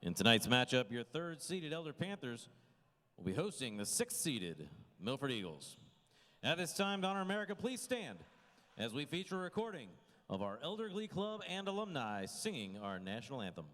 In tonight's matchup, your third-seeded Elder Panthers will be hosting the sixth-seeded Milford Eagles. At this time, to honor America, please stand as we feature a recording of our Elder Glee Club and alumni singing our national anthem.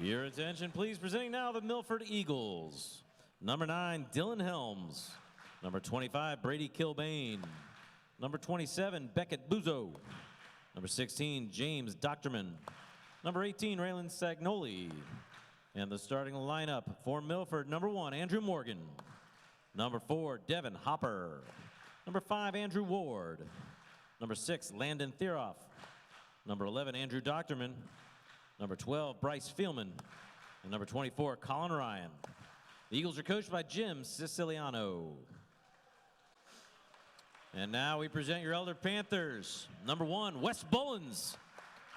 Your attention, please. Presenting now the Milford Eagles. Number 9, Dylan Helms. Number 25, Brady Kilbane. Number 27, Beckett Buzo. Number 16, James Doctorman. Number 18, Raylan Sagnoli. And the starting lineup for Milford, number 1, Andrew Morgan. Number 4, Devin Hopper. Number 5, Andrew Ward. Number 6, Landon Theroff. Number 11, Andrew Doctorman. Number 12, Bryce Feelman. And number 24, Colin Ryan. The Eagles are coached by Jim Siciliano. And now we present your Elder Panthers. Number 1, Wes Bullens.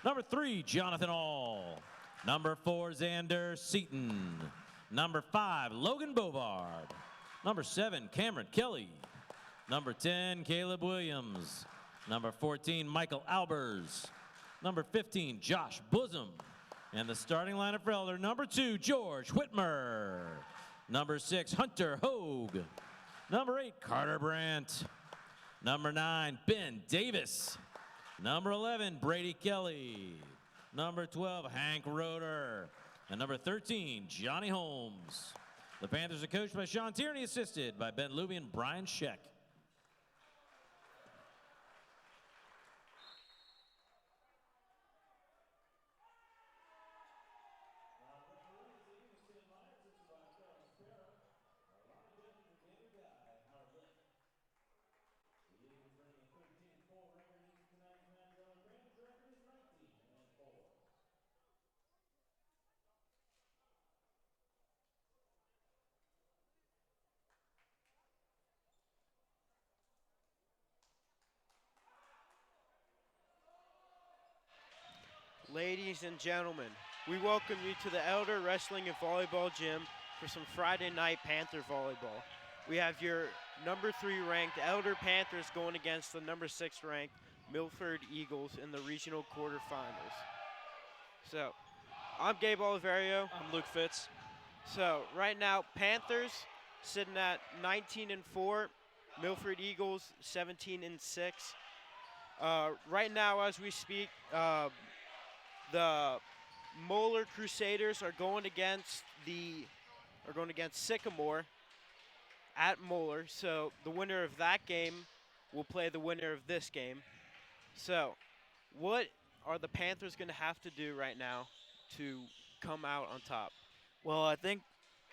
Number 3, Jonathan All. Number 4, Xander Seaton. Number 5, Logan Bovard. Number 7, Cameron Kelly. Number 10, Caleb Williams. Number 14, Michael Albers. Number 15, Josh Bosom. And the starting lineup for Elder, number 2, George Whitmer. Number 6, Hunter Hogue. Number 8, Carter Brandt. Number 9, Ben Davis. Number 11, Brady Kelly. Number 12, Hank Roeder. And number 13, Johnny Holmes. The Panthers are coached by Sean Tierney, assisted by Ben Luby and Brian Scheck. Ladies and gentlemen, we welcome you to the Elder Wrestling and Volleyball Gym for some Friday night Panther volleyball. We have your number 3 ranked Elder Panthers going against the number 6 ranked Milford Eagles in the regional quarterfinals. So, I'm Gabe Oliverio. I'm Luke Fitz. So, right now, Panthers sitting at 19-4, Milford Eagles 17-6. Right now, as we speak, the Moeller Crusaders are going against Sycamore at Moeller. So the winner of that game will play the winner of this game. So what are the Panthers going to have to do right now to come out on top? Well, I think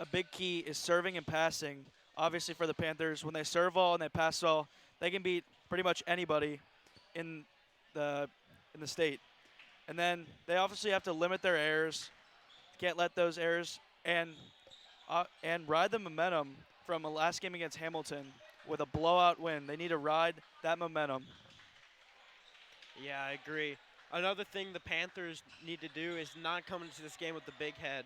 a big key is serving and passing. Obviously for the Panthers, when they serve all and they pass all, they can beat pretty much anybody in the state. And then they obviously have to limit their errors. Can't let those errors and ride the momentum from a last game against Hamilton with a blowout win. They need to ride that momentum. Yeah, I agree. Another thing the Panthers need to do is not come into this game with the big head.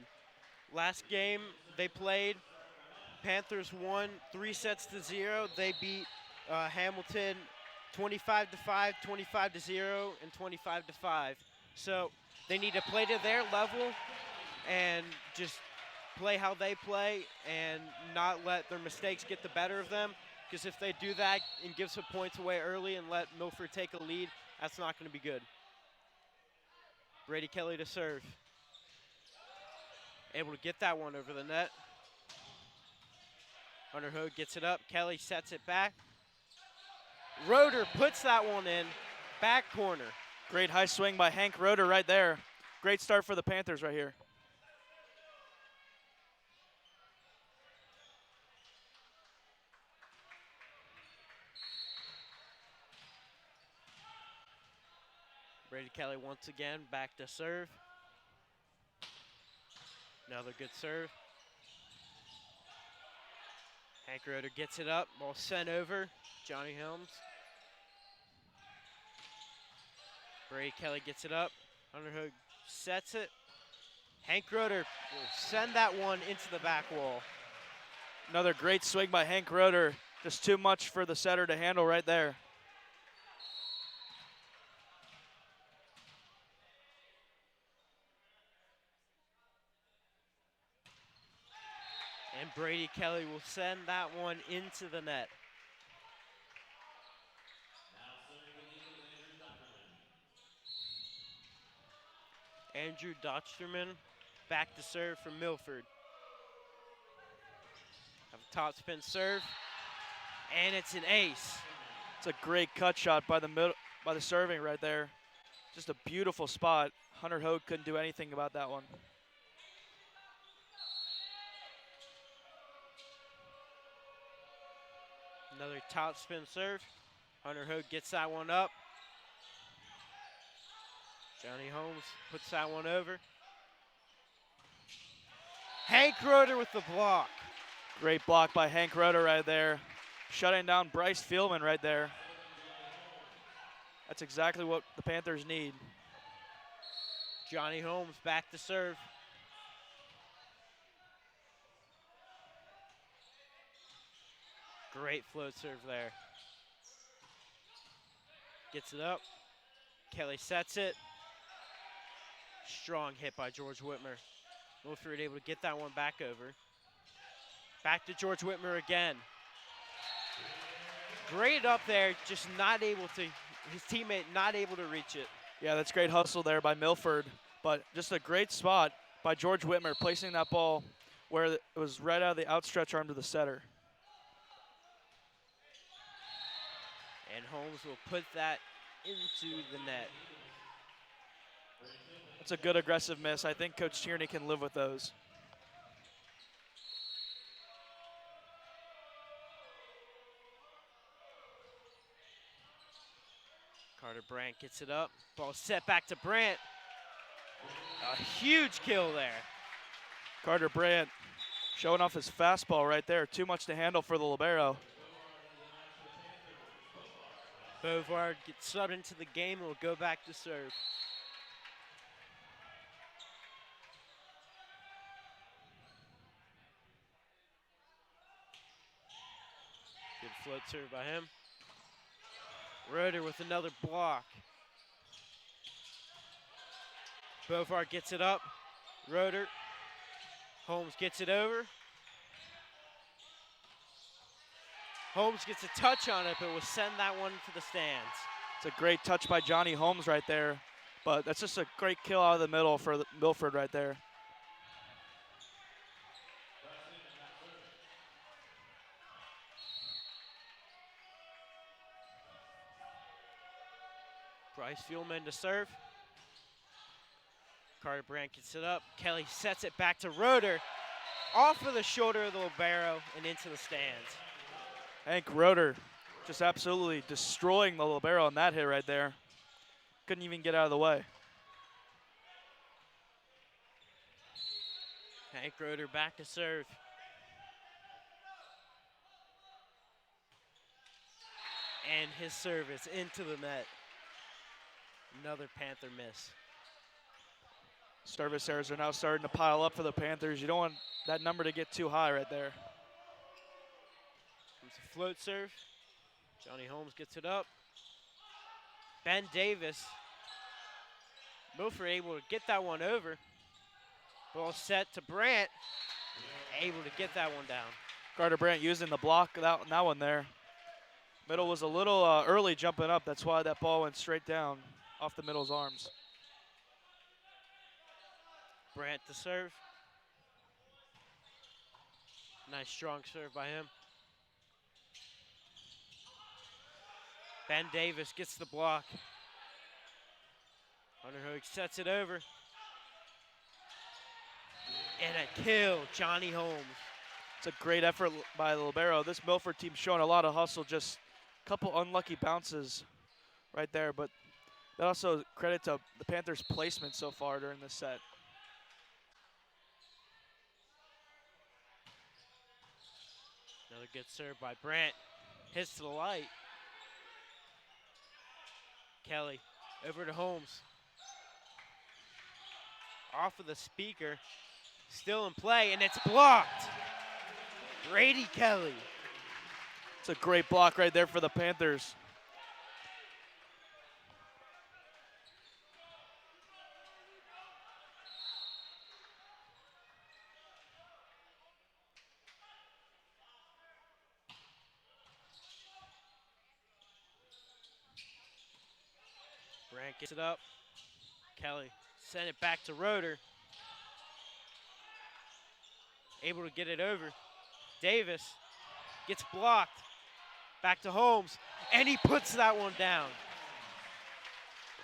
Last game they played, Panthers won 3-0. They beat Hamilton 25-5, 25-0, and 25-5. So they need to play to their level and just play how they play and not let their mistakes get the better of them. Because if they do that and give some points away early and let Milford take a lead, that's not going to be good. Brady Kelly to serve. Able to get that one over the net. Hunter Hogue gets it up. Kelly sets it back. Roeder puts that one in. Back corner. Great high swing by Hank Roeder right there. Great start for the Panthers right here. Brady Kelly once again back to serve. Another good serve. Hank Roeder gets it up. Ball sent over. Johnny Helms. Brady Kelly gets it up. Hunter Hogue sets it. Hank Roeder will send that one into the back wall. Another great swing by Hank Roeder. Just too much for the setter to handle right there. And Brady Kelly will send that one into the net. Andrew Dochterman back to serve from Milford. Have a top spin serve, and it's an ace. It's a great cut shot by the serving right there. Just a beautiful spot. Hunter Hogue couldn't do anything about that one. Another top spin serve. Hunter Hogue gets that one up. Johnny Holmes puts that one over. Hank Roeder with the block. Great block by Hank Roeder right there. Shutting down Bryce Fieldman right there. That's exactly what the Panthers need. Johnny Holmes back to serve. Great float serve there. Gets it up. Kelly sets it. Strong hit by George Whitmer. Milford able to get that one back over. Back to George Whitmer again. Great up there, just not able to, his teammate not able to reach it. Yeah, that's great hustle there by Milford, but just a great spot by George Whitmer, placing that ball where it was right out of the outstretched arm to the setter. And Holmes will put that into the net. That's a good aggressive miss. I think Coach Tierney can live with those. Carter Brandt gets it up. Ball set back to Brandt. A huge kill there. Carter Brandt showing off his fastball right there. Too much to handle for the libero. Bovard gets subbed into the game and will go back to serve. Good float serve by him. Roeder with another block. Bovard gets it up. Roeder. Holmes gets it over. Holmes gets a touch on it, but will send that one to the stands. It's a great touch by Johnny Holmes right there, but that's just a great kill out of the middle for Milford right there. Bryce Fieldman to serve. Carter Brandt gets it up. Kelly sets it back to Roeder. Off of the shoulder of the libero and into the stands. Hank Roeder just absolutely destroying the libero on that hit right there. Couldn't even get out of the way. Hank Roeder back to serve. And his service into the net. Another Panther miss. Service errors are now starting to pile up for the Panthers. You don't want that number to get too high right there. It's a float serve. Johnny Holmes gets it up. Ben Davis. Milford able to get that one over. Ball set to Brandt. Able to get that one down. Carter Brandt using the block that one there. Middle was a little early jumping up. That's why that ball went straight down off the middle's arms. Brandt to serve. Nice strong serve by him. Ben Davis gets the block. Underhook sets it over. And a kill, Johnny Holmes. It's a great effort by the libero. This Milford team showing a lot of hustle, just a couple unlucky bounces right there, but that also credit to the Panthers' placement so far during this set. Another good serve by Brandt. Hits to the light. Kelly over to Holmes. Off of the speaker. Still in play, and it's blocked. Brady Kelly. It's a great block right there for the Panthers. Brandt gets it up. Kelly sent it back to Roeder. Able to get it over. Davis gets blocked. Back to Holmes, and he puts that one down.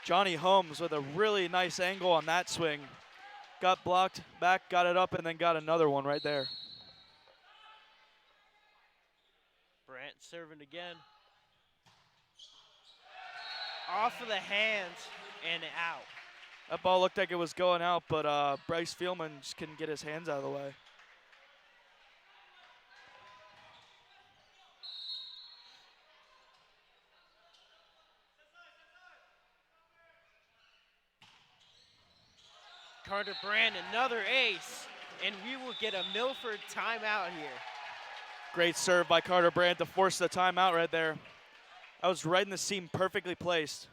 Johnny Holmes with a really nice angle on that swing. Got blocked back, got it up, and then got another one right there. Brandt serving again. Off of the hands and out. That ball looked like it was going out, but Bryce Fieldman just couldn't get his hands out of the way. Carter Brandt, another ace, and we will get a Milford timeout here. Great serve by Carter Brandt to force the timeout right there. That was right in the seam, perfectly placed.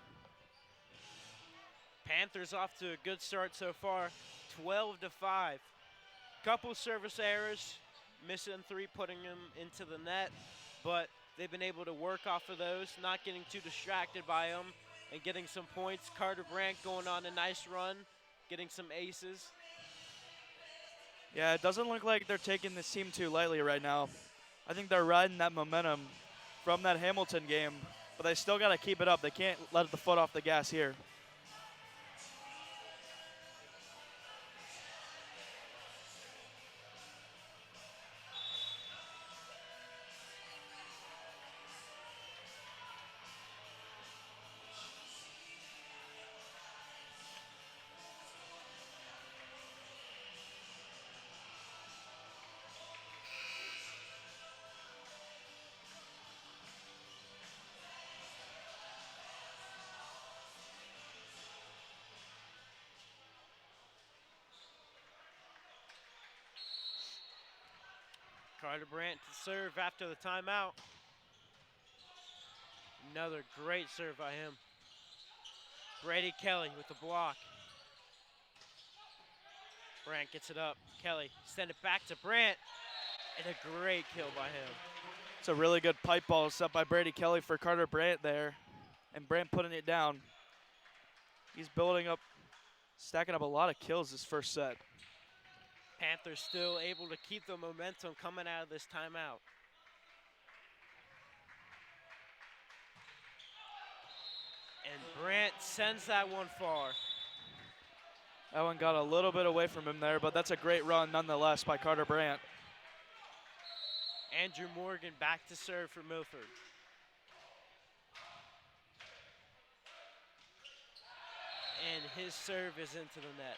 Panthers off to a good start so far, 12-5. Couple service errors, missing three, putting them into the net, but they've been able to work off of those, not getting too distracted by them, and getting some points. Carter Brandt going on a nice run, getting some aces. Yeah, it doesn't look like they're taking this team too lightly right now. I think they're riding that momentum from that Hamilton game, but they still got to keep it up. They can't let the foot off the gas here. Carter Brandt to serve after the timeout. Another great serve by him. Brady Kelly with the block. Brandt gets it up. Kelly send it back to Brandt, and a great kill by him. It's a really good pipe ball set by Brady Kelly for Carter Brandt there, and Brandt putting it down. He's building up, stacking up a lot of kills this first set. Panthers still able to keep the momentum coming out of this timeout. And Brandt sends that one far. That one got a little bit away from him there, but that's a great run nonetheless by Carter Brandt. Andrew Morgan back to serve for Milford. And his serve is into the net.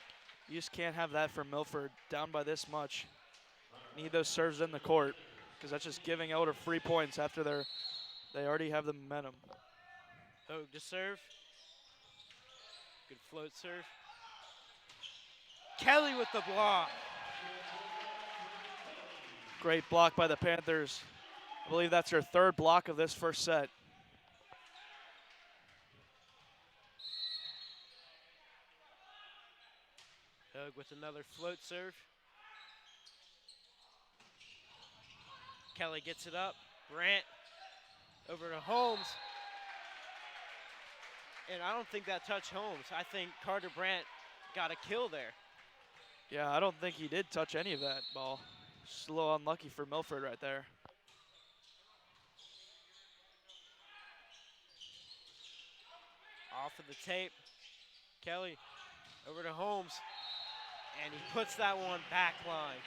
You just can't have that for Milford down by this much. Need those serves in the court because that's just giving Elder free points after they already have the momentum. Hogue to serve. Good float serve. Kelly with the block. Great block by the Panthers. believe that's her third block of this first set. Hogue with another float serve. Kelly gets it up. Brandt over to Holmes. And I don't think that touched Holmes. I think Carter Brandt got a kill there. Yeah, I don't think he did touch any of that ball. Just a little unlucky for Milford right there. Off of the tape. Kelly over to Holmes. And he puts that one back line.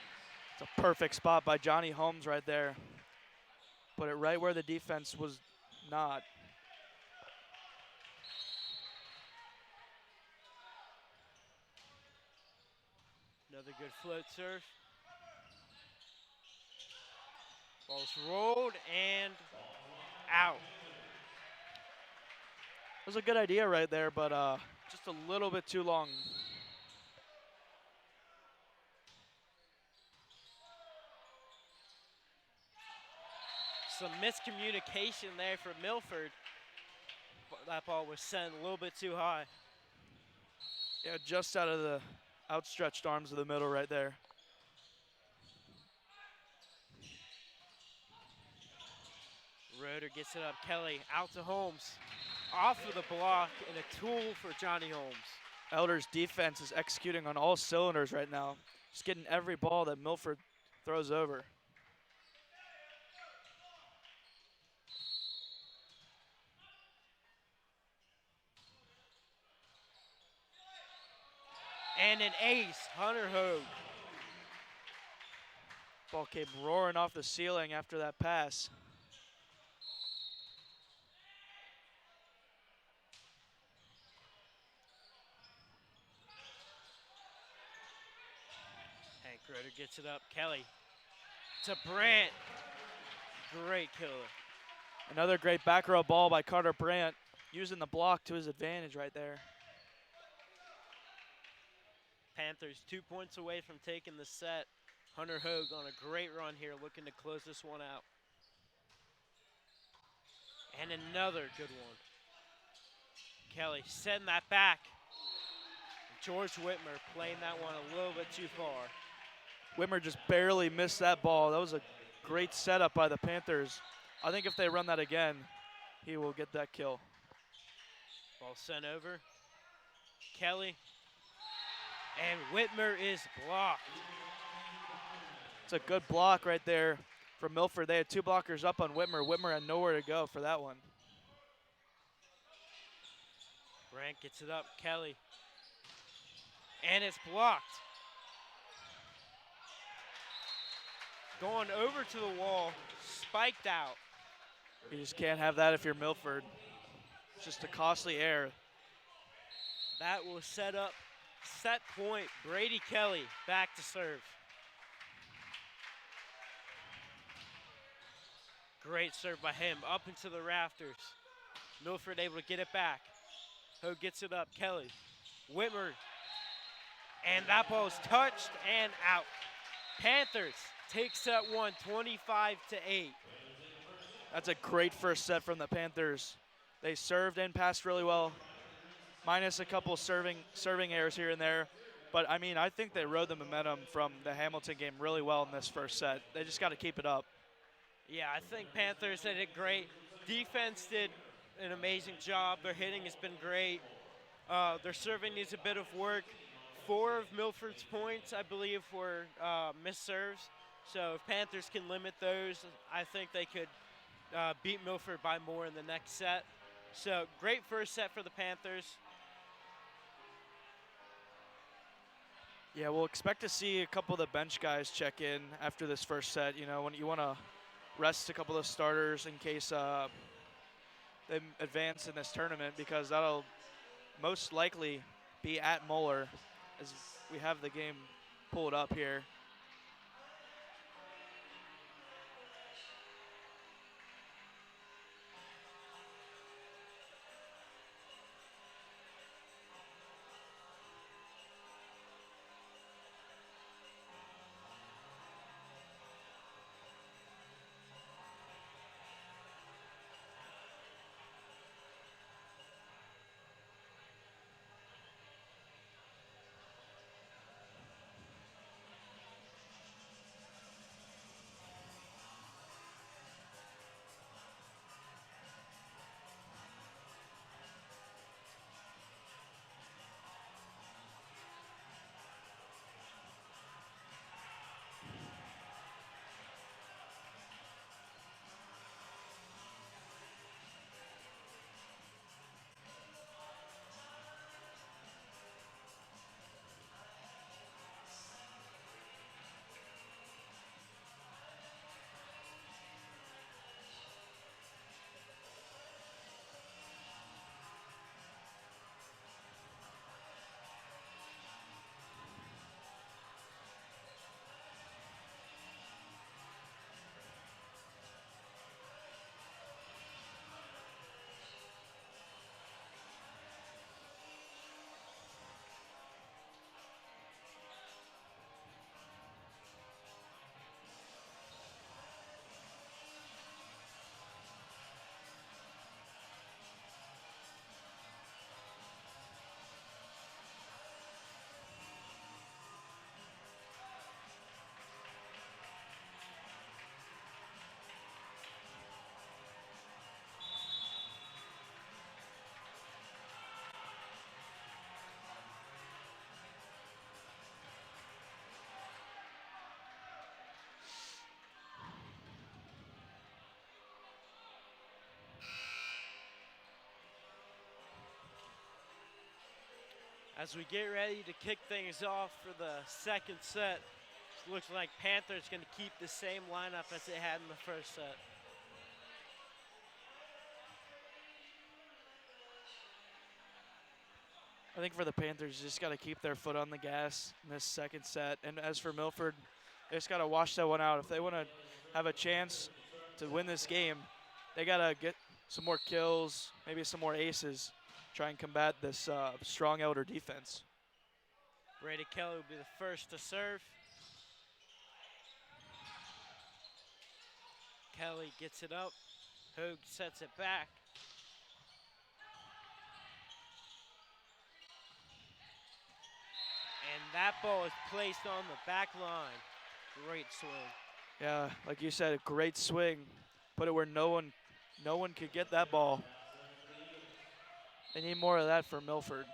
It's a perfect spot by Johnny Holmes right there. Put it right where the defense was not. Another good float serve. Ball's rolled and out. It was a good idea right there, but just a little bit too long. Some miscommunication there for Milford. That ball was sent a little bit too high. Yeah, just out of the outstretched arms of the middle right there. Roeder gets it up. Kelly out to Holmes. Off of the block and a tool for Johnny Holmes. Elder's defense is executing on all cylinders right now. Just getting every ball that Milford throws over. And an ace, Hunter Hogue. Ball came roaring off the ceiling after that pass. Hank Roeder gets it up. Kelly to Brandt. Great killer. Another great back row ball by Carter Brandt, using the block to his advantage right there. Panthers 2 points away from taking the set. Hunter Hogue on a great run here, looking to close this one out. And another good one. Kelly setting that back. George Whitmer playing that one a little bit too far. Whitmer just barely missed that ball. That was a great setup by the Panthers. I think if they run that again, he will get that kill. Ball sent over. Kelly. And Whitmer is blocked. It's a good block right there from Milford. They had two blockers up on Whitmer. Whitmer had nowhere to go for that one. Brandt gets it up. Kelly. And it's blocked. Going over to the wall. Spiked out. You just can't have that if you're Milford. It's just a costly error. That will set up set point. Brady Kelly back to serve. Great serve by him, up into the rafters. Milford able to get it back. Hogue gets it up, Kelly. Whitmer, and that ball is touched and out. Panthers take set one, 25-8. That's a great first set from the Panthers. They served and passed really well, minus a couple serving errors here and there. But, I mean, I think they rode the momentum from the Hamilton game really well in this first set. They just got to keep it up. Yeah, I think Panthers did it great. Defense did an amazing job. Their hitting has been great. Their serving needs a bit of work. 4 of Milford's points, I believe, were missed serves. So if Panthers can limit those, I think they could beat Milford by more in the next set. So great first set for the Panthers. Yeah, we'll expect to see a couple of the bench guys check in after this first set. You know, when you want to rest a couple of starters in case they advance in this tournament, because that'll most likely be at Moeller as we have the game pulled up here. As we get ready to kick things off for the second set, it looks like Panthers going to keep the same lineup as they had in the first set. I think for the Panthers, you just got to keep their foot on the gas in this second set. And as for Milford, they just got to wash that one out. If they want to have a chance to win this game, they got to get some more kills, maybe some more aces, try and combat this strong Elder defense. Brady Kelly will be the first to serve. Kelly gets it up. Hogue sets it back. And that ball is placed on the back line. Great swing. Yeah, like you said, a great swing. Put it where no one could get that ball. They need more of that for Milford.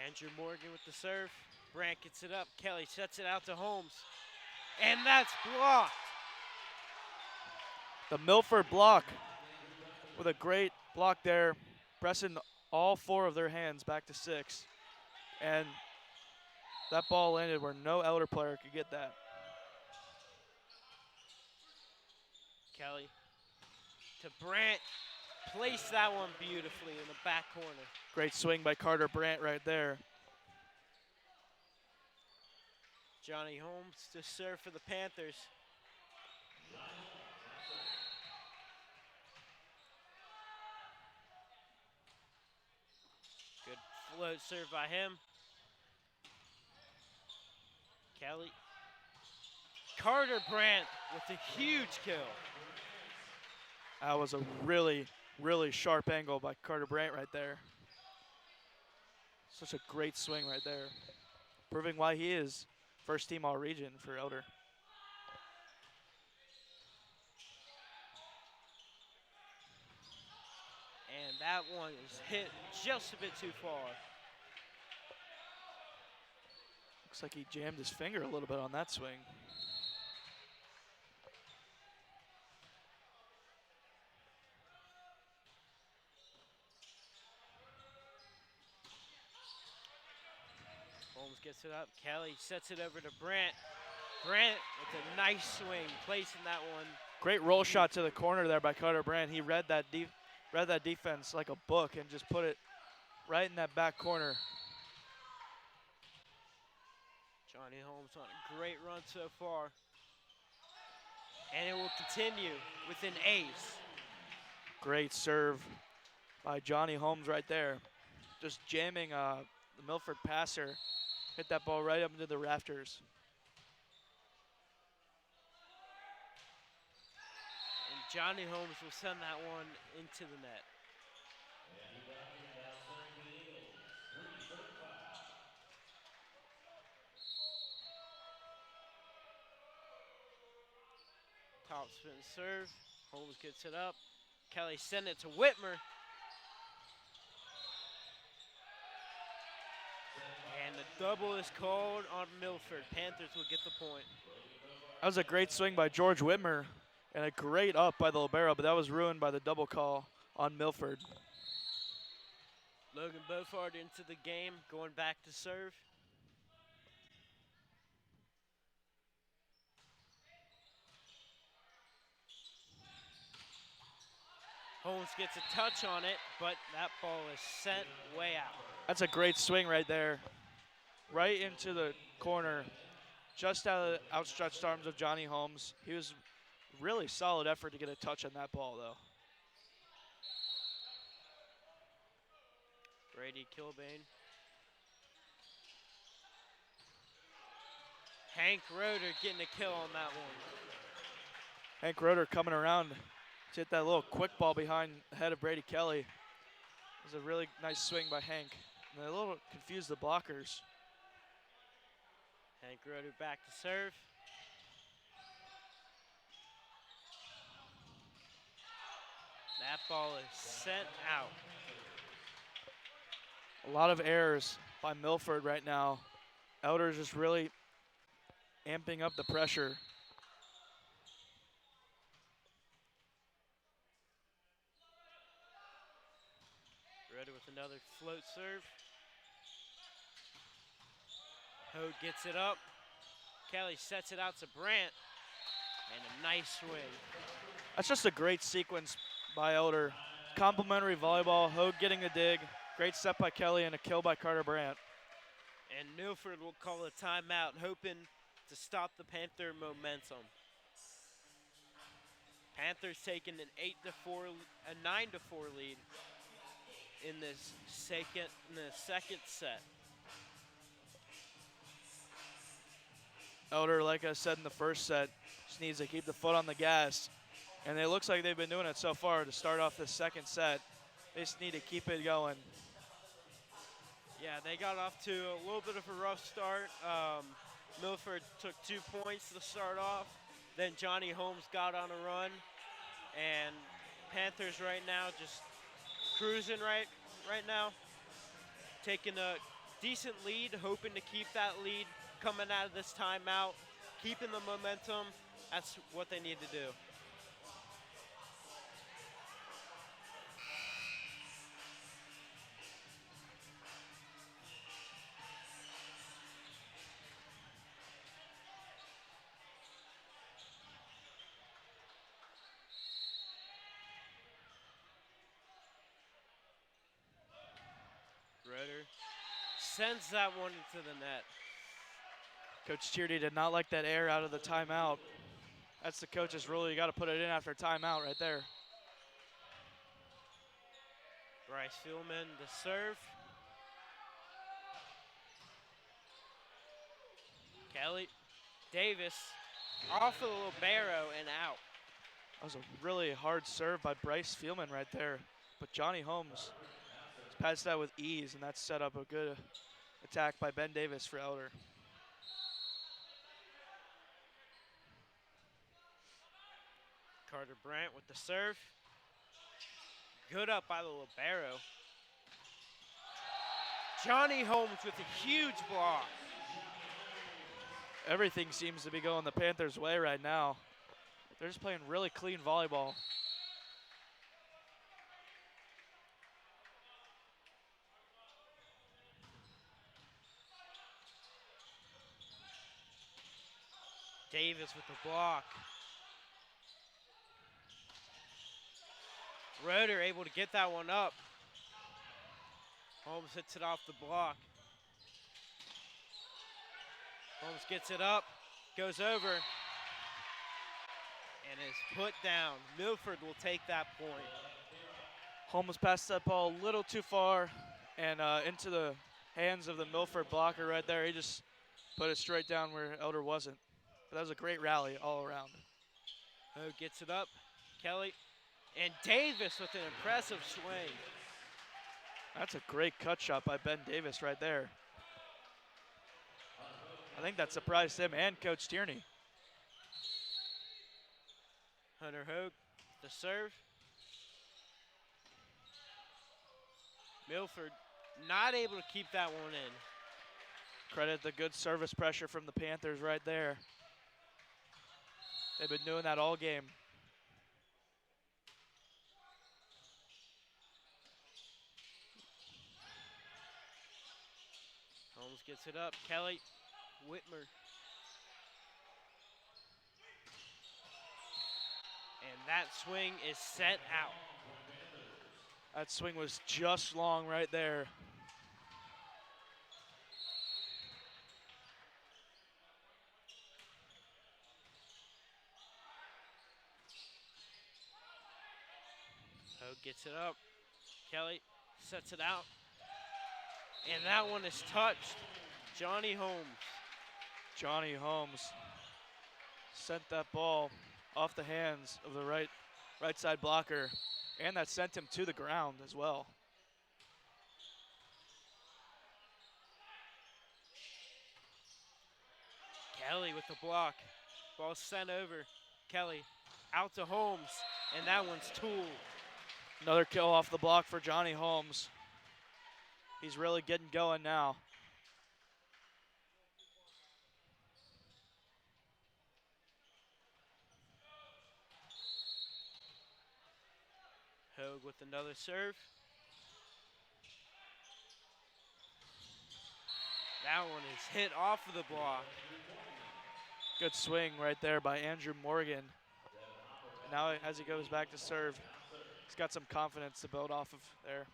Andrew Morgan with the serve. Brandt gets it up. Kelly sets it out to Holmes. And that's blocked. The Milford block with a great block there, pressing all four of their hands back to 6. And that ball landed where no Elder player could get that. Kelly to Brandt. Placed that one beautifully in the back corner. Great swing by Carter Brandt right there. Johnny Holmes to serve for the Panthers. Good float serve by him. Kelly. Carter Brandt with a huge kill. That was a really, really sharp angle by Carter Brandt right there. Such a great swing right there. Proving why he is first team all region for Elder. And that one is hit just a bit too far. Looks like he jammed his finger a little bit on that swing. Holmes gets it up. Kelly sets it over to Brandt. Brandt with a nice swing, placing that one. Great roll shot to the corner there by Carter Brandt. He read that defense like a book and just put it right in that back corner. Johnny Holmes on a great run so far. And it will continue with an ace. Great serve by Johnny Holmes right there. Just jamming the Milford passer. Hit that ball right up into the rafters. And Johnny Holmes will send that one into the net. Top spin serve. Holmes gets it up. Kelly send it to Whitmer. And the double is called on Milford. Panthers will get the point. That was a great swing by George Whitmer and a great up by the libero, but that was ruined by the double call on Milford. Logan Beaufort into the game, going back to serve. Holmes gets a touch on it, but that ball is sent way out. That's a great swing right there. Right into the corner, just out of the outstretched arms of Johnny Holmes. He was really solid effort to get a touch on that ball, though. Brady Kilbane. Hank Roeder getting a kill on that one. Hank Roeder coming around to hit that little quick ball behind the head of Brady Kelly. It was a really nice swing by Hank. And they a little confused the blockers. Hank Roeder back to serve. That ball is sent out. A lot of errors by Milford right now. Elder's just really amping up the pressure. Roeder with another float serve. Hogue gets it up. Kelly sets it out to Brandt. And a nice swing. That's just a great sequence by Elder. Complimentary volleyball, Hogue getting the dig. Great set by Kelly and a kill by Carter Brandt. And Milford will call a timeout, hoping to stop the Panther momentum. Panthers taking an 9-4 lead in the second set. Elder, like I said in the first set, just needs to keep the foot on the gas. And it looks like they've been doing it so far to start off the second set. They just need to keep it going. Yeah, they got off to a little bit of a rough start. Milford took 2 points to start off. Then Johnny Holmes got on a run. And Panthers right now just cruising right now. Taking a decent lead, hoping to keep that lead coming out of this timeout. Keeping the momentum, that's what they need to do. Roeder sends that one into the net. Coach Tierney did not like that air out of the timeout. That's the coach's rule. You got to put it in after a timeout right there. Bryce Fieldman to serve. Kelly Davis off of the libero and out. That was a really hard serve by Bryce Fieldman right there. But Johnny Holmes passed that with ease, and that set up a good attack by Ben Davis for Elder. Carter Brandt with the serve. Good up by the libero. Johnny Holmes with a huge block. Everything seems to be going the Panthers' way right now. They're just playing really clean volleyball. Davis with the block. Roeder able to get that one up. Holmes hits it off the block. Holmes gets it up, goes over, and is put down. Milford will take that point. Holmes passed that ball a little too far and into the hands of the Milford blocker right there. He just put it straight down where Elder wasn't. But that was a great rally all around. Hogue gets it up. Kelly and Davis with an impressive swing. That's a great cut shot by Ben Davis right there. I think that surprised him and Coach Tierney. Hunter Hogue, the serve. Milford not able to keep that one in. Credit the good service pressure from the Panthers right there. They've been doing that all game. Holmes gets it up. Kelly, Whitmer. And that swing is set out. That swing was just long right there. Hogue gets it up. Kelly sets it out. And that one is touched. Johnny Holmes. Johnny Holmes sent that ball off the hands of the right side blocker, and that sent him to the ground as well. Kelly with the block. Ball sent over. Kelly out to Holmes, and that one's tooled. Another kill off the block for Johnny Holmes. He's really getting going now. Hogue with another serve. That one is hit off of the block. Good swing right there by Andrew Morgan. Now as he goes back to serve, he's got some confidence to build off of there.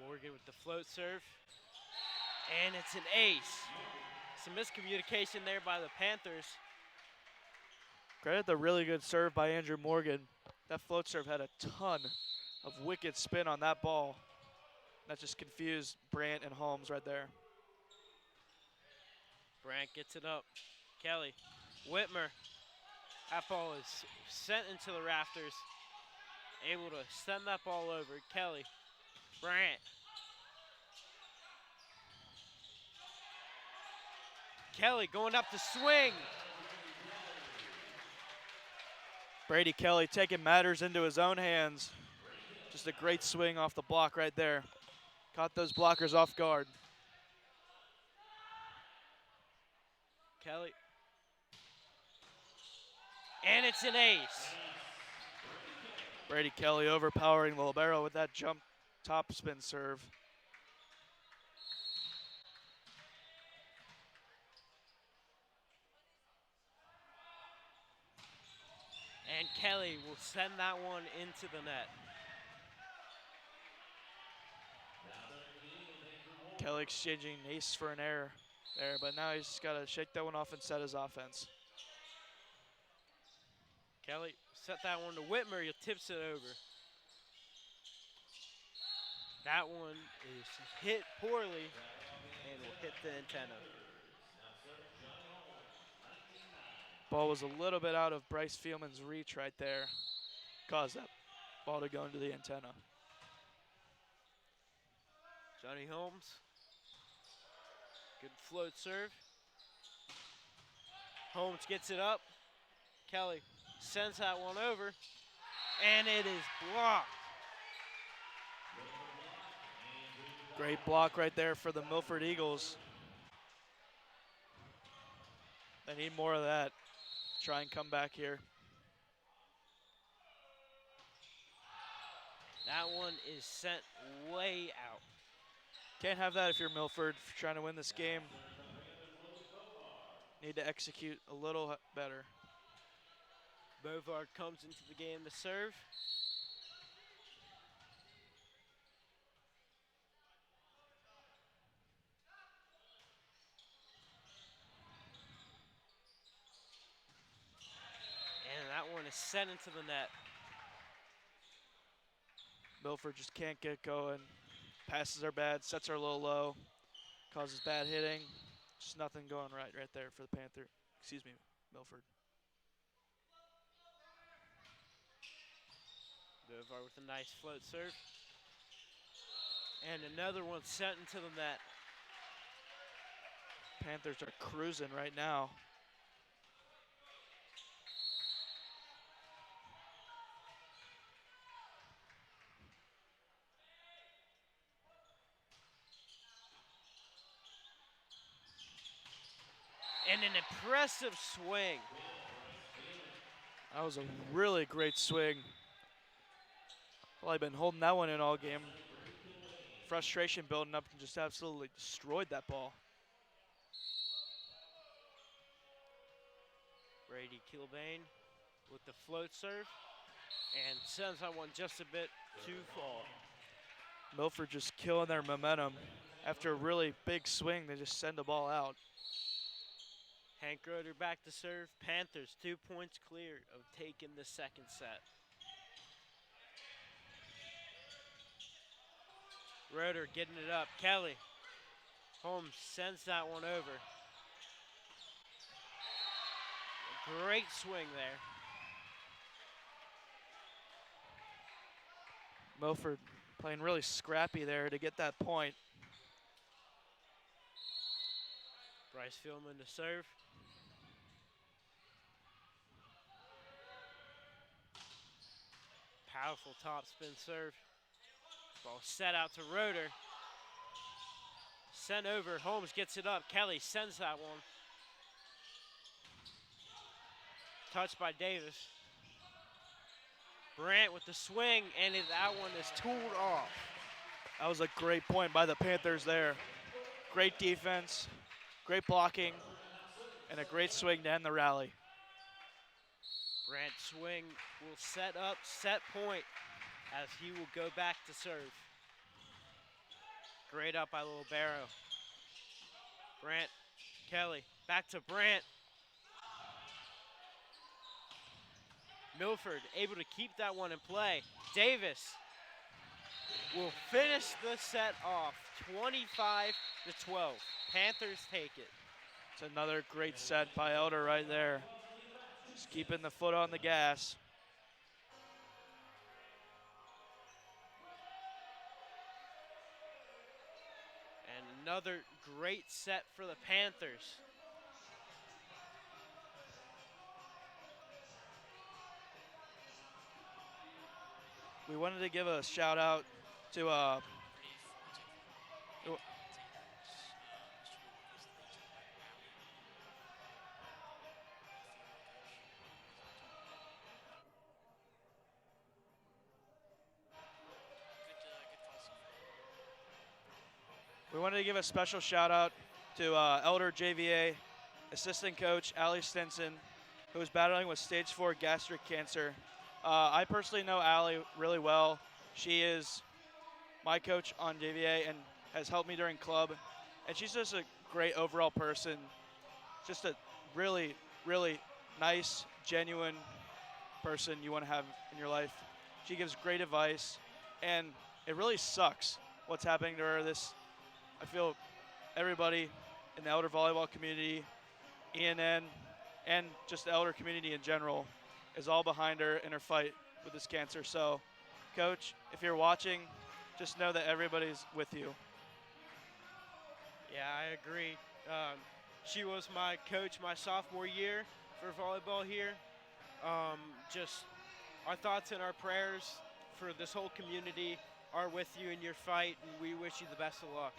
Morgan with the float serve. And it's an ace. Some miscommunication there by the Panthers. Credit the really good serve by Andrew Morgan. That float serve had a ton of wicked spin on that ball. That just confused Brandt and Holmes right there. Brandt gets it up. Kelly, Whitmer. That ball is sent into the rafters. Able to send that ball over. Kelly, Brandt. Kelly going up to swing. Brady Kelly taking matters into his own hands. Just a great swing off the block right there. Caught those blockers off guard. Kelly. And it's an ace. Brady Kelly overpowering the libero with that jump top spin serve. And Kelly will send that one into the net. Kelly exchanging an ace for an error there, but now he's just got to shake that one off and set his offense. Kelly set that one to Whitmer. He tips it over. That one is hit poorly and will hit the antenna. Ball was a little bit out of Bryce Fieldman's reach right there. Caused that ball to go into the antenna. Johnny Holmes. Good float serve. Holmes gets it up. Kelly sends that one over. And it is blocked. Great block right there for the Milford Eagles. They need more of that. Try and come back here. That one is sent way out. Can't have that if you're Milford. If you're trying to win this game, need to execute a little better. Bovard comes into the game to serve. And that one is sent into the net. Milford just can't get going. Passes are bad, sets are a little low, causes bad hitting. Just nothing going right there for the Milford. Bovard with a nice float serve. And another one sent into the net. Panthers are cruising right now. And an impressive swing. That was a really great swing. Well, I've been holding that one in all game. Frustration building up and just absolutely destroyed that ball. Brady Kilbane with the float serve and sends that one just a bit too far. Milford just killing their momentum. After a really big swing, they just send the ball out. Hank Roeder back to serve. Panthers 2 points clear of taking the second set. Roeder getting it up. Kelly. Holmes sends that one over. A great swing there. Milford playing really scrappy there to get that point. Bryce Fieldman to serve. Powerful topspin serve. Ball set out to Roeder. Sent over. Holmes gets it up. Kelly sends that one. Touched by Davis. Brandt with the swing, and that one is tooled off. That was a great point by the Panthers there. Great defense, great blocking, and a great swing to end the rally. Brandt swing will set up, set point, as he will go back to serve. Great up by Libero. Brandt, Kelly, back to Brandt. Milford able to keep that one in play. Davis will finish the set off, 25-12. Panthers take it. It's another great set by Elder right there. Just keeping the foot on the gas. And another great set for the Panthers. We wanted to give a shout out to we wanted to give a special shout out to Elder JVA assistant coach Allie Stinson, who is battling with stage 4 gastric cancer. I personally know Allie really well. She is my coach on JVA and has helped me during club. And she's just a great overall person. Just a really, really nice, genuine person you want to have in your life. She gives great advice. And it really sucks what's happening to her. I feel everybody in the Elder volleyball community, ENN, and just the Elder community in general is all behind her in her fight with this cancer. So, Coach, if you're watching, just know that everybody's with you. Yeah, I agree. She was my coach my sophomore year for volleyball here. Just our thoughts and our prayers for this whole community are with you in your fight, and we wish you the best of luck.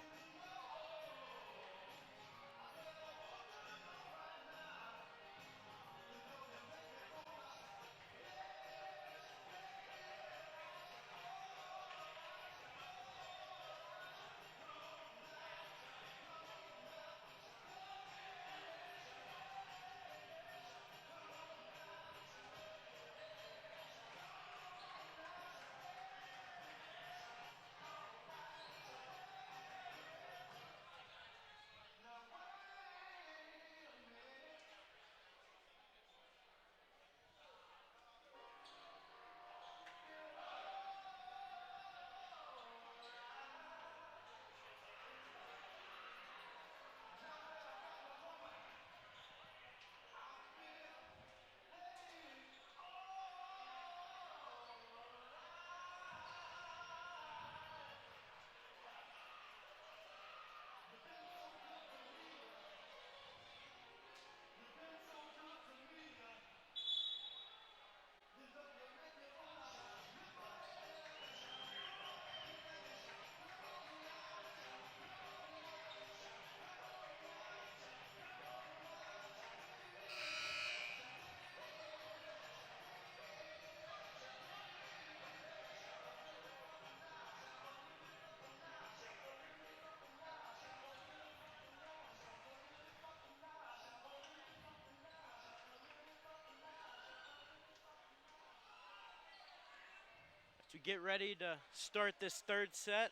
To get ready to start this third set.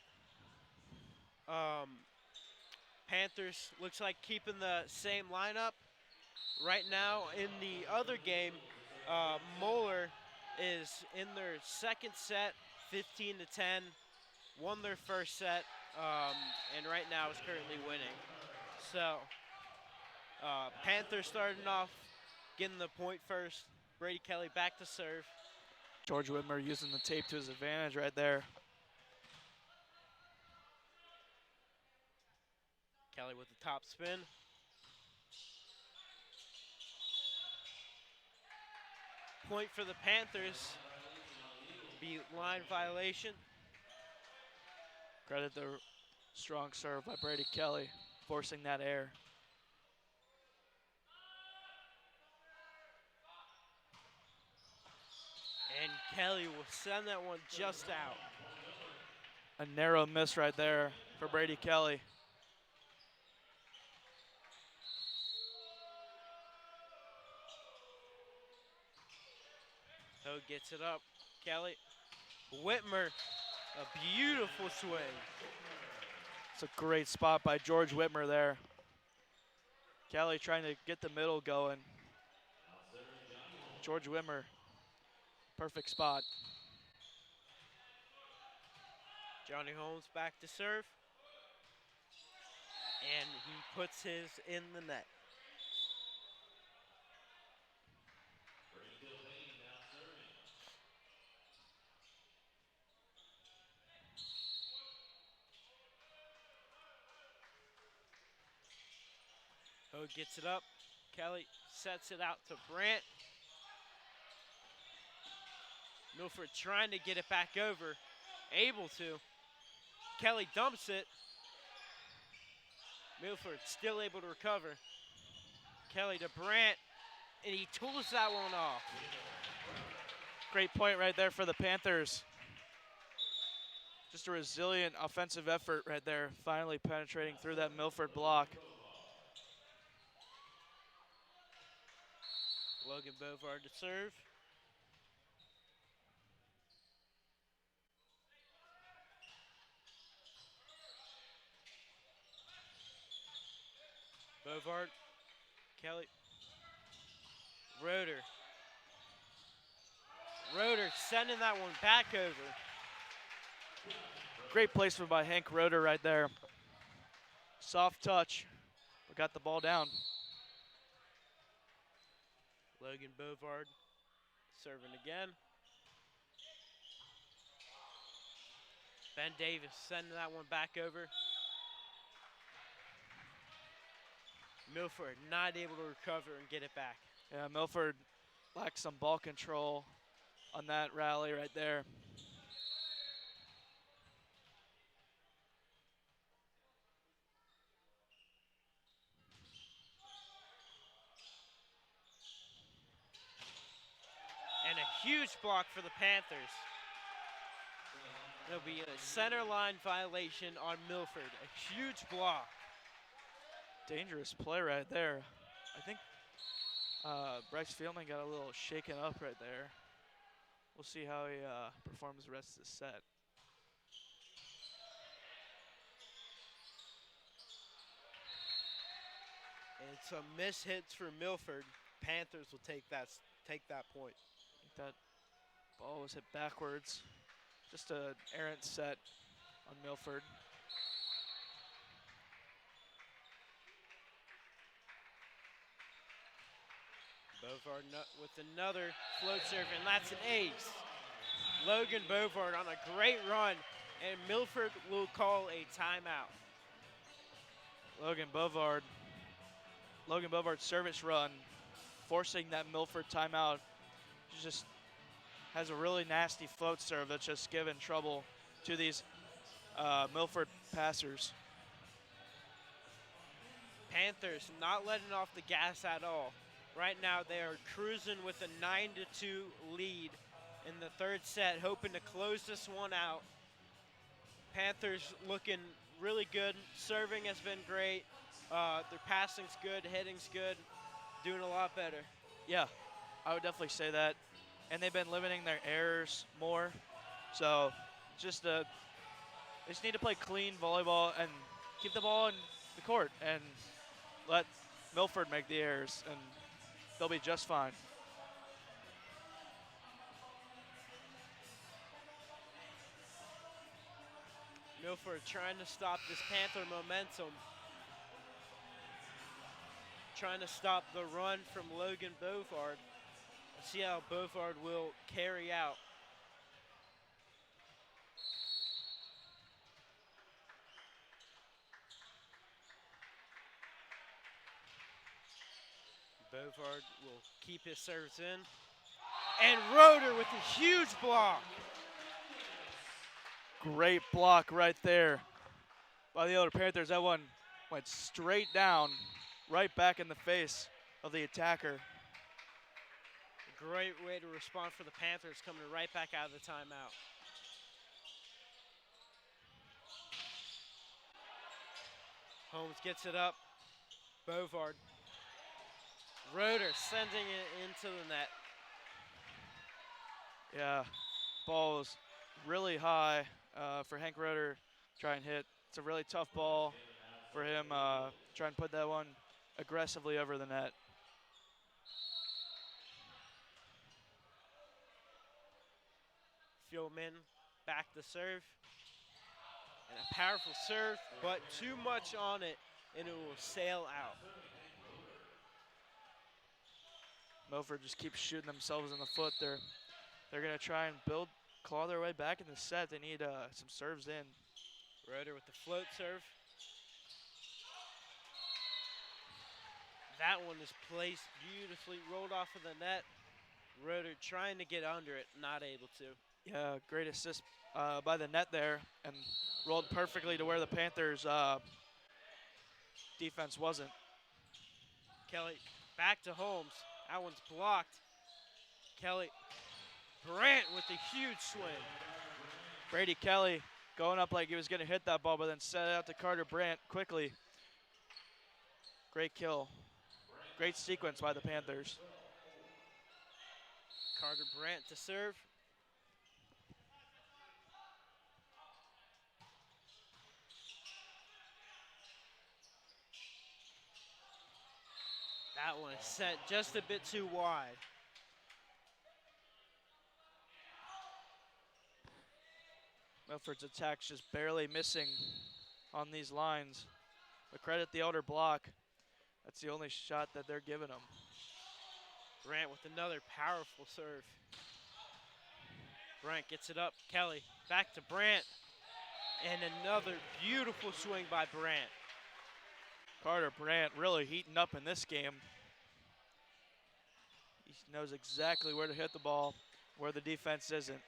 Panthers looks like keeping the same lineup. Right now in the other game, Moeller is in their second set, 15-10, won their first set, and right now is currently winning. So Panthers starting off, getting the point first. Brady Kelly back to serve. George Whitmer using the tape to his advantage right there. Kelly with the top spin. Point for the Panthers. Be line violation. Credit the strong serve by Brady Kelly, forcing that error. Kelly will send that one just out. A narrow miss right there for Brady Kelly. Ho gets it up. Kelly. Whitmer, a beautiful swing. It's a great spot by George Whitmer there. Kelly trying to get the middle going. George Whitmer, perfect spot. Johnny Holmes back to serve. And he puts his in the net. Ho gets it up. Kelly sets it out to Brandt. Milford trying to get it back over. Able to. Kelly dumps it. Milford still able to recover. Kelly to Brandt, and he tools that one off. Great point right there for the Panthers. Just a resilient offensive effort right there, finally penetrating through that Milford block. Logan Bovard to serve. Bovard, Kelly, Roeder. Roeder sending that one back over. Great placement by Hank Roeder right there. Soft touch, but got the ball down. Logan Bovard serving again. Ben Davis sending that one back over. Milford not able to recover and get it back. Yeah, Milford lacked some ball control on that rally right there. And a huge block for the Panthers. There'll be a center line violation on Milford. A huge block. Dangerous play right there. I think Bryce Fieldman got a little shaken up right there. We'll see how he performs the rest of the set. And some miss hits for Milford. Panthers will take that point. I think that ball was hit backwards. Just an errant set on Milford. Bovard with another float serve, and that's an ace. Logan Bovard on a great run, and Milford will call a timeout. Logan Bovard's service run, forcing that Milford timeout. He just has a really nasty float serve that's just given trouble to these Milford passers. Panthers not letting off the gas at all. Right now they are cruising with a 9-2 lead in the third set, hoping to close this one out. Panthers looking really good. Serving has been great. Their passing's good, hitting's good, doing a lot better. Yeah, I would definitely say that. And they've been limiting their errors more. So just they just need to play clean volleyball and keep the ball in the court and let Milford make the errors, and they'll be just fine. Milford trying to stop this Panther momentum. Trying to stop the run from Logan Bovard. Let's see how Bovard will carry out. Bovard will keep his service in. And Roeder with a huge block. Great block right there by the Elder Panthers. That one went straight down, right back in the face of the attacker. great way to respond for the Panthers, coming right back out of the timeout. Holmes gets it up. Bovard. Roeder sending it into the net. Yeah, ball was really high for Hank Roeder to try and hit. It's a really tough ball for him. Try and put that one aggressively over the net. Fieldman back to serve. And a powerful serve, but too much on it, and it will sail out. Milford just keeps shooting themselves in the foot. They're going to try and claw their way back in the set. They need some serves in. Roeder with the float serve. That one is placed beautifully, rolled off of the net. Roeder trying to get under it, not able to. Yeah, great assist by the net there, and rolled perfectly to where the Panthers' defense wasn't. Kelly back to Holmes. That one's blocked. Kelly. Brandt with a huge swing. Brady Kelly going up like he was going to hit that ball, but then set it out to Carter Brandt quickly. Great kill. Great sequence by the Panthers. Carter Brandt to serve. That one is set just a bit too wide. Milford's attack's just barely missing on these lines. But credit the elder block. That's the only shot that they're giving them. Brandt with another powerful serve. Brandt gets it up. Kelly back to Brandt. And another beautiful swing by Brandt. Carter Brandt really heating up in this game. He knows exactly where to hit the ball, where the defense isn't.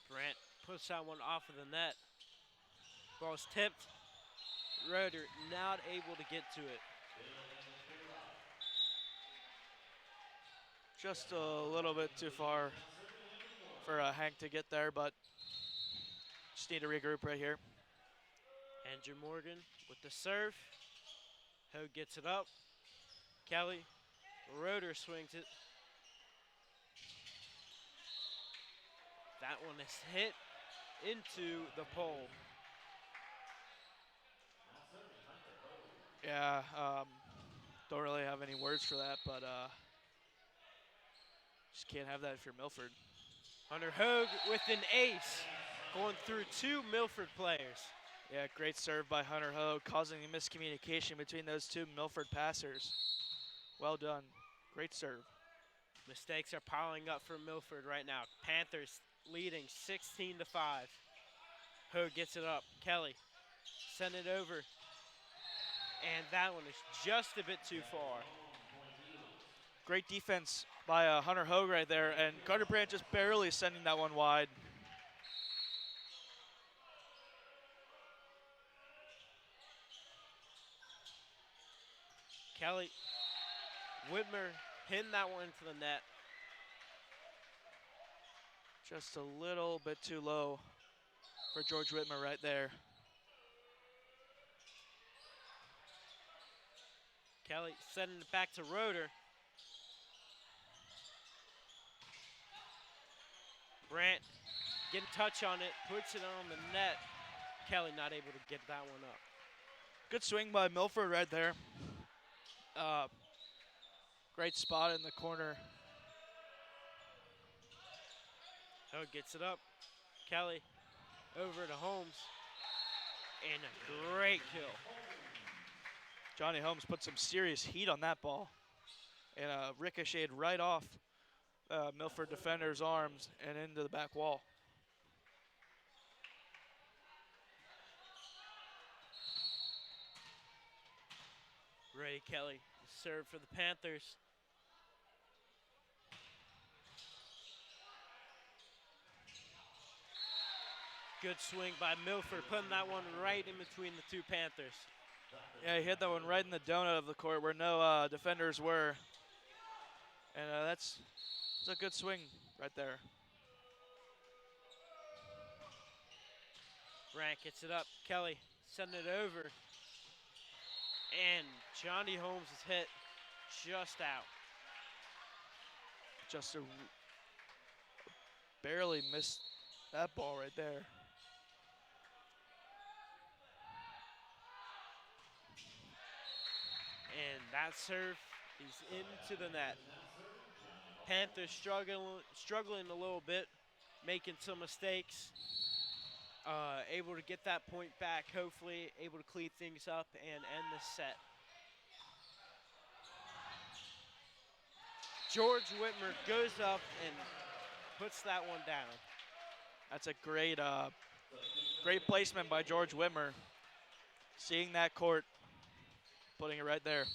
Brandt puts that one off of the net. Ball's tipped. Roeder not able to get to it. Just a little bit too far for Hank to get there, but just need to regroup right here. Andrew Morgan with the serve. Hogue gets it up. Kelly. Roeder swings it. That one is hit into the pole. Yeah, don't really have any words for that, but just can't have that if you're Milford. Hunter Hogue with an ace, going through two Milford players. Yeah, great serve by Hunter Hogue, causing a miscommunication between those two Milford passers. Well done. Great serve. Mistakes are piling up for Milford right now. Panthers leading 16-5. Hogue gets it up. Kelly send it over. And that one is just a bit too far. Great defense by Hunter Hogue right there, and Carter Brandt just barely sending that one wide. Kelly, Whitmer hitting that one into the net. Just a little bit too low for George Whitmer right there. Kelly sending it back to Roeder. Brandt getting touch on it, puts it on the net. Kelly not able to get that one up. Good swing by Milford right there. Great spot in the corner. Hogue gets it up. Kelly over to Holmes. And a great kill. Johnny Holmes put some serious heat on that ball. And ricocheted right off Milford defender's arms and into the back wall. Ray Kelly serve for the Panthers. Good swing by Milford, putting that one right in between the two Panthers. Yeah, he hit that one right in the donut of the court where no defenders were. And that's a good swing right there. Brandt gets it up. Kelly sending it over. And Johnny Holmes is hit just out. Just barely missed that ball right there. And that serve is into the net. Panthers struggling a little bit, making some mistakes. Able to get that point back, hopefully able to clean things up and end the set. George Whitmer goes up and puts that one down. That's a great placement by George Whitmer. Seeing that court, putting it right there.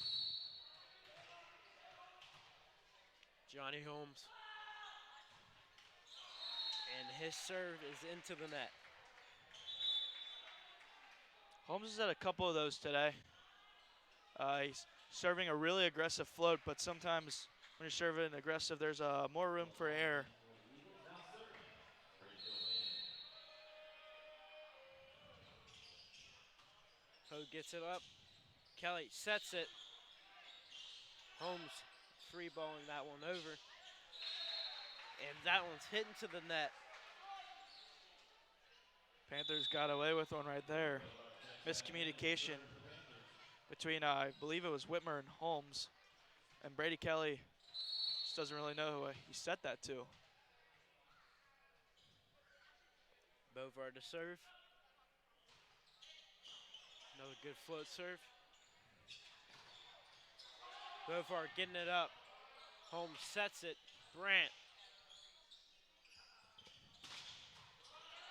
Johnny Holmes. And his serve is into the net. Holmes has had a couple of those today. He's serving a really aggressive float, but sometimes when you're serving aggressive, there's more room for error. Ho gets it up. Kelly sets it. Holmes free balling that one over. And that one's hitting to the net. Panthers got away with one right there. Miscommunication between, I believe it was Whitmer and Holmes. And Brady Kelly just doesn't really know who he set that to. Bovard to serve. Another good float serve. Bovard getting it up. Holmes sets it. Brandt.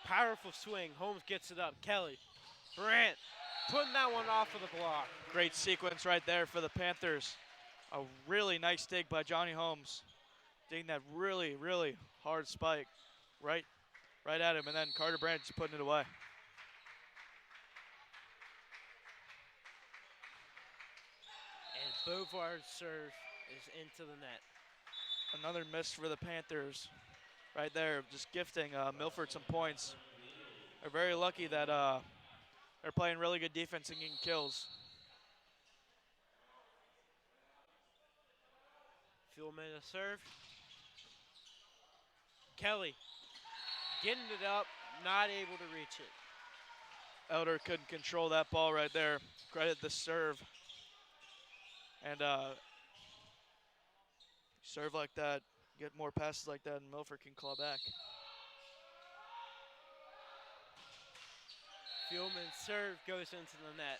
Powerful swing. Holmes gets it up. Kelly. Brandt putting that one off of the block. Great sequence right there for the Panthers. A really nice dig by Johnny Holmes. Digging that really, really hard spike right at him, and then Carter Brandt just putting it away. And Bovard's serve is into the net. Another miss for the Panthers right there, just gifting Milford some points. They're very lucky that they're playing really good defense and getting kills. Fieldman to serve. Kelly getting it up, not able to reach it. Elder couldn't control that ball right there. Credit the serve. And serve like that, get more passes like that, and Milford can claw back. Fieldman's serve goes into the net.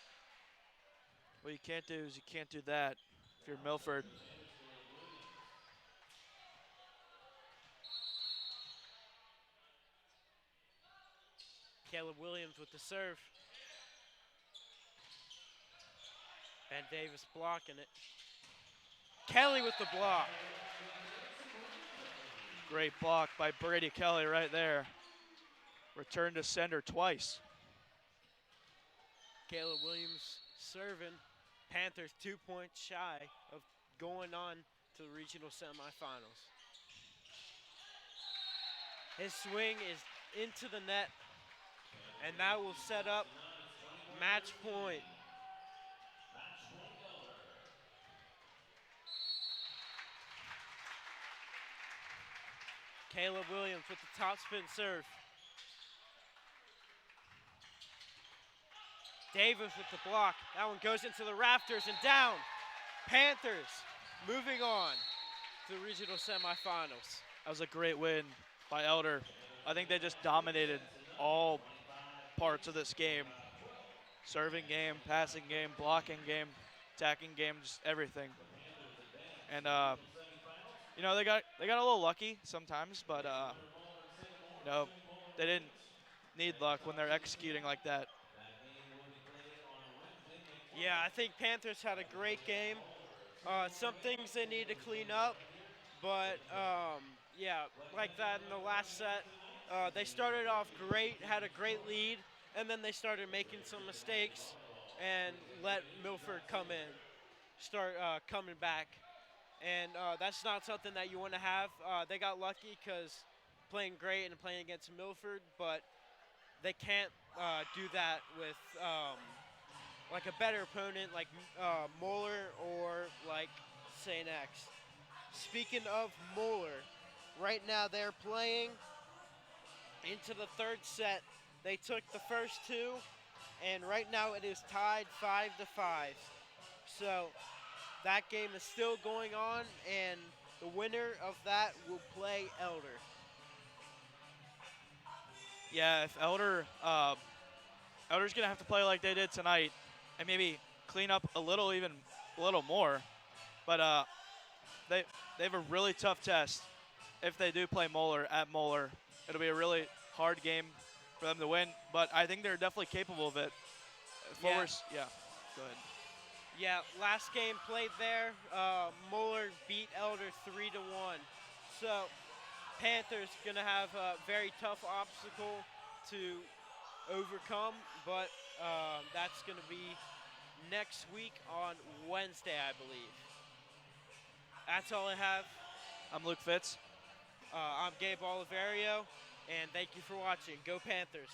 What you can't do is you can't do that if you're Milford. Caleb Williams with the serve. Ben Davis blocking it. Kelly with the block. Great block by Brady Kelly right there. Return to sender twice. Caleb Williams serving. Panthers 2 points shy of going on to the regional semifinals. His swing is into the net, and that will set up match point. Caleb Williams with the top spin serve. Davis with the block. That one goes into the rafters and down. Panthers moving on to the regional semifinals. That was a great win by Elder. I think they just dominated all parts of this game. Serving game, passing game, blocking game, attacking game, just everything. And you know, they got a little lucky sometimes, but you know, they didn't need luck when they're executing like that. Yeah, I think Panthers had a great game. Some things they need to clean up, but yeah, like that in the last set, they started off great, had a great lead, and then they started making some mistakes. and let Milford come in, start coming back. And that's not something that you want to have. They got lucky because playing great and playing against Milford, but they can't do that with like a better opponent like Moeller or like St. X. Speaking of Moeller, right now they're playing into the third set. They took the first two, and right now it is tied 5-5. So that game is still going on, and the winner of that will play Elder. Yeah, if Elder's gonna have to play like they did tonight, and maybe clean up a little, even a little more. But they have a really tough test. If they do play Moeller at Moeller, it'll be a really hard game for them to win. But I think they're definitely capable of it. Yeah. Yeah. Go ahead. Yeah, last game played there, Moeller beat Elder 3-1. So Panthers gonna have a very tough obstacle to overcome, but that's gonna be next week on Wednesday, I believe. That's all I have. I'm Luke Fitz. I'm Gabe Oliverio, and thank you for watching. Go Panthers.